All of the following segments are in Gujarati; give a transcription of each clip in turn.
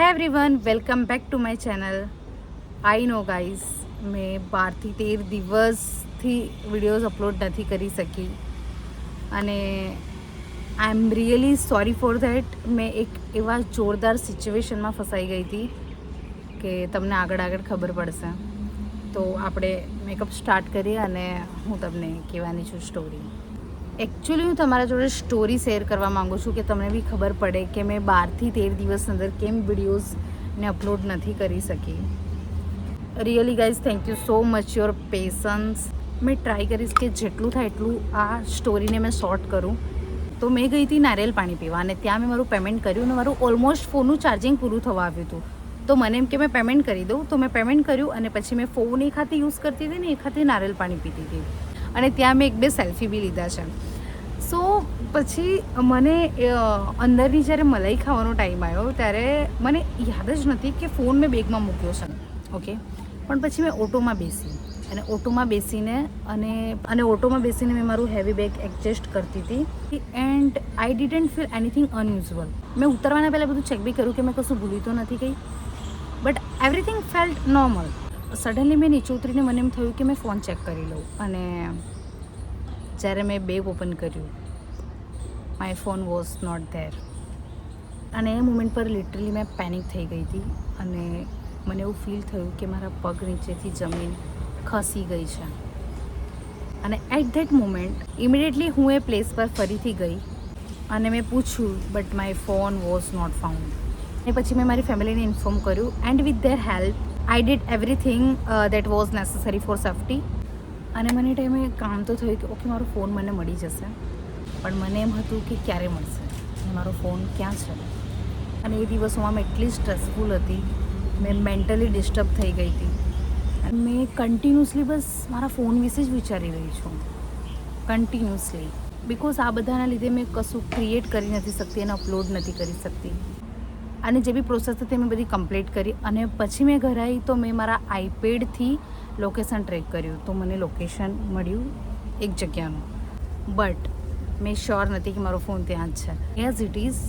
હે everyone, welcome back to my channel. I know guys, મેં 12 થી 13 દિવસથી વિડીયોઝ અપલોડ નથી કરી શકી અને I am really sorry for that. મેં એક એવા જોરદાર સિચ્યુએશનમાં ફસાઈ ગઈ હતી કે તમને આગળ ખબર પડશે. તો આપણે મેકઅપ સ્ટાર્ટ કરીએ અને હું તમને કહેવાની છું સ્ટોરી. એકચ્યુઅલી હું તમારા જોડે સ્ટોરી શેર કરવા માગું છું કે તમને બી ખબર પડે કે મેં 12 થી 13 દિવસ અંદર કેમ વિડીયોઝને અપલોડ નથી કરી શકી. Really guys, thank you so much your patience. મેં ટ્રાય કરીશ કે જેટલું થાય એટલું આ સ્ટોરીને મેં શોર્ટ કરું. તો મેં ગઈ હતી નારિયેલ પાણી પીવા અને ત્યાં મેં મારું પેમેન્ટ કર્યું અને મારું ઓલમોસ્ટ ફોનનું ચાર્જિંગ પૂરું થવા આવ્યું હતું. તો મને એમ કે મેં પેમેન્ટ કરી દઉં, તો મેં પેમેન્ટ કર્યું અને પછી મેં ફોન એક હાથે યુઝ કરતી હતી ને એક હાથે નારિયેલ પાણી પીતી હતી અને ત્યાં મેં 1-2 સેલ્ફી બી લીધા છે. સો પછી મને અંદરની જ્યારે મલાઈ ખાવાનો ટાઈમ આવ્યો ત્યારે મને યાદ જ નથી કે ફોન મેં બેગમાં મૂક્યો છે. ઓકે, પણ પછી મેં ઓટોમાં બેસી અને ઓટોમાં બેસીને મેં મારું હેવી બેગ એડજસ્ટ કરતી હતી and I didn't feel anything unusual. મેં ઉતરવાના પહેલાં બધું ચેક બી કર્યું કે મેં કશું ભૂલી તો નથી ગઈ, but everything felt normal. Suddenly મેં નીચે ઉતરીને મને એમ થયું કે મેં ફોન ચેક કરી લઉં અને જ્યારે મેં બેગ ઓપન કર્યું, my phone was not there. અને એ મુમેન્ટ પર લિટરલી મેં પેનિક થઈ ગઈ હતી અને મને એવું ફીલ થયું કે મારા પગ નીચેથી જમીન ખસી ગઈ છે. અને એટ ધેટ મુમેન્ટ ઇમિડિયેટલી હું એ પ્લેસ પર ફરીથી ગઈ અને મેં પૂછ્યું, but my phone was not found. અને પછી મેં મારી ફેમિલીને ઇન્ફોર્મ કર્યું and with their help I did everything that was necessary for safety. અને મને એ ટાઈમે કામ તો થયું કે ઓકે મારો ફોન મને મળી જશે, પણ મને એમ હતું કે ક્યારે મળશે અને મારો ફોન ક્યાં છે. અને એ દિવસોમાં મેં એટલી સ્ટ્રેસફુલ હતી, મેં મેન્ટલી ડિસ્ટર્બ થઈ ગઈ હતી અને મેં કન્ટિન્યુઅસલી બસ મારા ફોન વિશે જ વિચારી રહી છું, કન્ટિન્યુઅસલી. બિકોઝ આ બધાના લીધે મેં કશું ક્રિએટ કરી નથી શકતી અને અપલોડ નથી કરી શકતી. અને જે બી પ્રોસેસ હતી મેં બધી કમ્પ્લીટ કરી અને પછી મેં ઘરે આવી તો મેં મારા આઈપેડથી લોકેશન ટ્રેક કર્યું તો મને લોકેશન મળ્યું એક જગ્યાનું, બટ મેં શ્યોર નથી કે મારો ફોન ત્યાં જ છે. એઝ ઇટ ઇઝ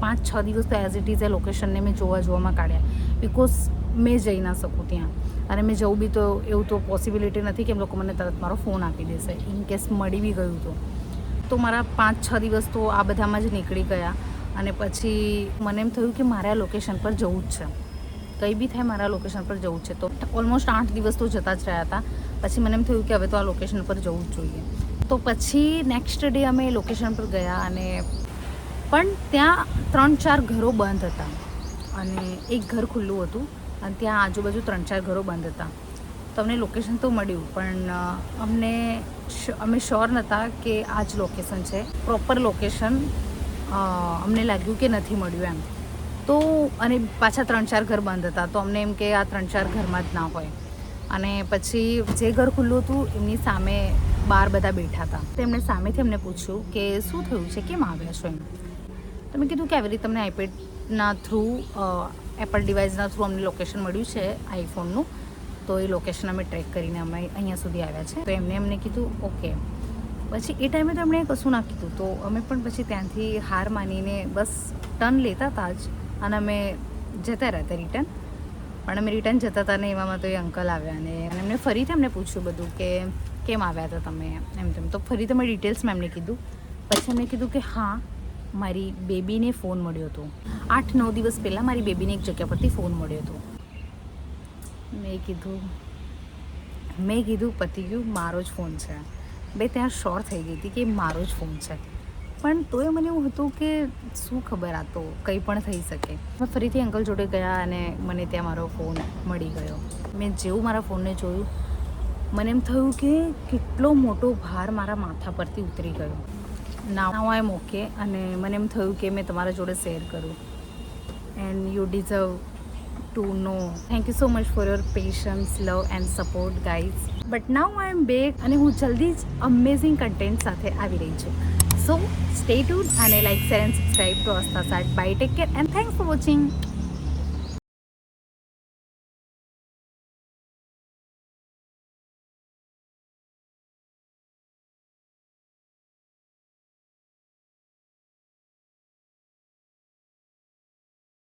5-6 દિવસ તો એઝ ઇટ ઇઝ એ લોકેશનને મેં જોવામાં કાઢ્યા, બિકોઝ મેં જઈ ના શકું ત્યાં અને મેં જવું બી તો એવું તો પોસિબિલિટી નથી કે એમ લોકો મને તરત મારો ફોન આપી દેશે. ઇન કેસ મળી બી ગયું તો મારા 5-6 દિવસ તો આ બધામાં જ નીકળી ગયા. અને પછી મને એમ થયું કે મારે આ લોકેશન પર જવું જ છે, કંઈ બી થાય મારા લોકેશન પર જવું છે. તો ઓલમોસ્ટ 8 દિવસ તો જતા જ રહ્યા હતા. પછી મને એમ થયું કે હવે તો આ લોકેશન પર જવું જ જોઈએ. તો પછી નેક્સ્ટ ડે અમે લોકેશન પર ગયા અને પણ ત્યાં 3-4 ઘરો બંધ હતા અને એક ઘર ખુલ્લું હતું અને ત્યાં આજુબાજુ 3-4 ઘરો બંધ હતા. તો અમને લોકેશન તો મળ્યું પણ અમે શ્યોર નહોતા કે આ જ લોકેશન છે, પ્રોપર લોકેશન અમને લાગ્યું કે નથી મળ્યું એમ. તો અને પાછા 3-4 ઘર બંધ હતા, તો અમને એમ કે આ 3-4 ઘરમાં જ ના હોય. અને પછી જે ઘર ખુલ્લું હતું એમની સામે બહાર બધા બેઠા હતા. તો એમણે સામેથી અમને પૂછ્યું કે શું થયું છે, કેમ આવ્યા છો એમ. તો મેં કીધું કે આવી રીતે તમને આઈપેડના થ્રુ એપલ ડિવાઇસના થ્રુ અમને લોકેશન મળ્યું છે આઈફોનનું, તો એ લોકેશન અમે ટ્રેક કરીને અમે અહીંયા સુધી આવ્યા છે. તો એમને કીધું ઓકે. પછી એ ટાઈમે તો એમણે કશું ના કીધું, તો અમે પણ પછી ત્યાંથી હાર માનીને બસ ટર્ન લેતા હતા જ અને અમે જતા રહેતા રિટર્ન. પણ અમે રિટર્ન જતા હતા ને એવામાં તો એ અંકલ આવ્યા અને એમને ફરીથી અમને પૂછ્યું બધું કે કેમ આવ્યા હતા તમે એમ તેમ. તો ફરી તમે ડિટેલ્સમાં એમને કીધું. પછી એમને કીધું કે હા, મારી બેબીને ફોન મળ્યો હતો 8-9 દિવસ પહેલાં. મારી બેબીને એક જગ્યા પરથી ફોન મળ્યો હતો. મેં કીધું પતી ગયું, મારો જ ફોન છે. બે ત્યાં શ્યોર થઈ ગઈ હતી કે મારો જ ફોન છે, પણ તોય મને એવું હતું કે શું ખબર, આ તો કંઈ પણ થઈ શકે. મેં ફરીથી અંકલ જોડે ગયા અને મને ત્યાં મારો ફોન મળી ગયો. મેં જેવું મારા ફોનને જોયું મને એમ થયું કે કેટલો મોટો ભાર મારા માથા પરથી ઉતરી ગયો. નાવ આઈ એમ ઓકે. અને મને એમ થયું કે મેં તમારા જોડે શેર કરું and you deserve to know. Thank you so much for your patience, love and support guys. But now I am back અને હું જલ્દી જ અમેઝિંગ કન્ટેન્ટ સાથે આવી રહી છું. સો સ્ટે ટ્યુન અને like, share and subscribe to Aastha સાટ. Bye, take care and thanks for watching.